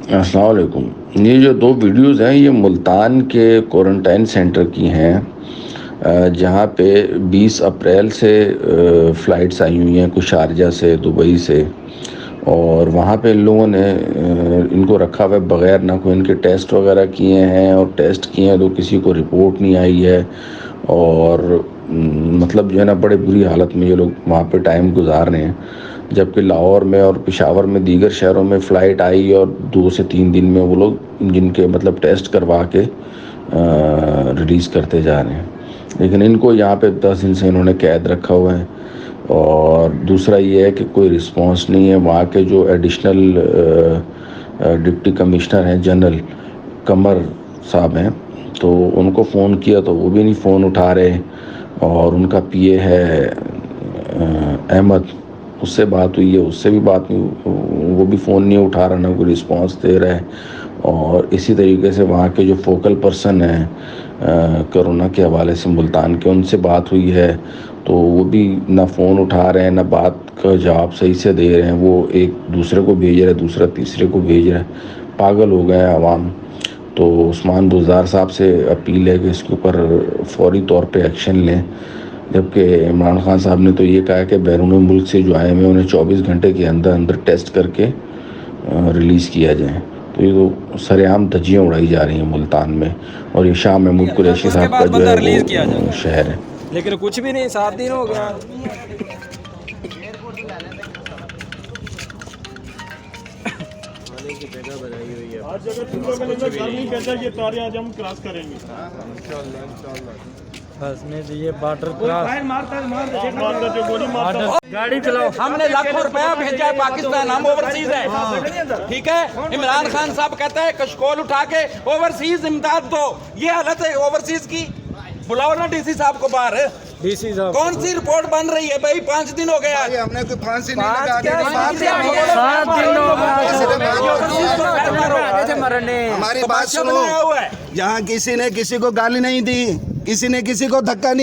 अस्सलाम वालेकुम। ये जो दो वीडियोस हैं ये मुल्तान के क्वारंटाइन सेंटर की हैं, जहाँ पे 20 अप्रैल से फ़्लाइट्स आई हुई हैं, कुछ शारजा से, दुबई से। और वहाँ पे इन लोगों ने इनको रखा हुआ है बग़ैर ना कोई इनके टेस्ट वगैरह किए हैं, और टेस्ट किए हैं तो किसी को रिपोर्ट नहीं आई है। और मतलब जो है ना, बड़े बुरी हालत में ये लोग वहाँ पे टाइम गुजार रहे हैं। जबकि लाहौर में और पेशावर में, दीगर शहरों में फ़्लाइट आई और 2 से 3 दिन में वो लोग जिनके मतलब टेस्ट करवा के रिलीज़ करते जा रहे हैं। लेकिन इनको यहाँ पे 10 दिन से इन्होंने कैद रखा हुआ है। और दूसरा ये है कि कोई रिस्पांस नहीं है। वहाँ के जो एडिशनल डिप्टी कमिश्नर हैं, जनरल कमर साहब हैं, तो उनको फ़ोन किया तो वो भी नहीं फ़ोन उठा रहे। और उनका पीए है अहमद, उससे बात हुई है, उससे भी बात नहीं, वो भी फ़ोन नहीं उठा रहा, ना कोई रिस्पांस दे रहा है। और इसी तरीके से वहाँ के जो फोकल पर्सन हैं कोरोना के हवाले से मुल्तान के, उनसे बात हुई है तो वो भी ना फ़ोन उठा रहे हैं, ना बात का जवाब सही से दे रहे हैं। वो एक दूसरे को भेज रहा है, दूसरा तीसरे को भेज रहा है। पागल हो गए हैं आवाम। तो उस्मान बुज़दार साहब से अपील है कि इसके ऊपर फौरी तौर पे एक्शन लें। जबकि इमरान खान साहब ने तो ये कहा है कि बैरून मुल्क से जो आए हुए उन्हें 24 घंटे के अंदर अंदर टेस्ट करके रिलीज़ किया जाए। तो ये तो सरेआम धज्जियाँ उड़ाई जा रही हैं मुल्तान में। और ये शाह महमूद कुरैशी उसके साहब का बाद जो बंदा है रिलीज किया वो जाए, शहर है। लेकिन कुछ भी नहीं। 7 दिन हो गया। आज अगर तुम लोगों ने घर नहीं भेजा, ये तारे आज हम क्रॉस करेंगे। बस में ये बॉर्डर क्रॉस मारता जो गोली मारता गाड़ी चलाओ। हमने लाखों रुपया भेजा है पाकिस्तान, हम ओवरसीज है, ठीक है। इमरान खान साहब कहते हैं कशकोल उठा के ओवरसीज इमदाद दो। ये हालत है ओवरसीज की। बुलाओ ना डीसी साहब को बाहर। डीसी साहब कौन सी रिपोर्ट बन रही है भाई? 5 दिन हो गया। हमने कोई फांसी नहीं लगा दी। 7 दिन मरने। हमारी बात सुनो, यहाँ किसी ने किसी को गाली नहीं दी, किसी ने किसी को धक्का नहीं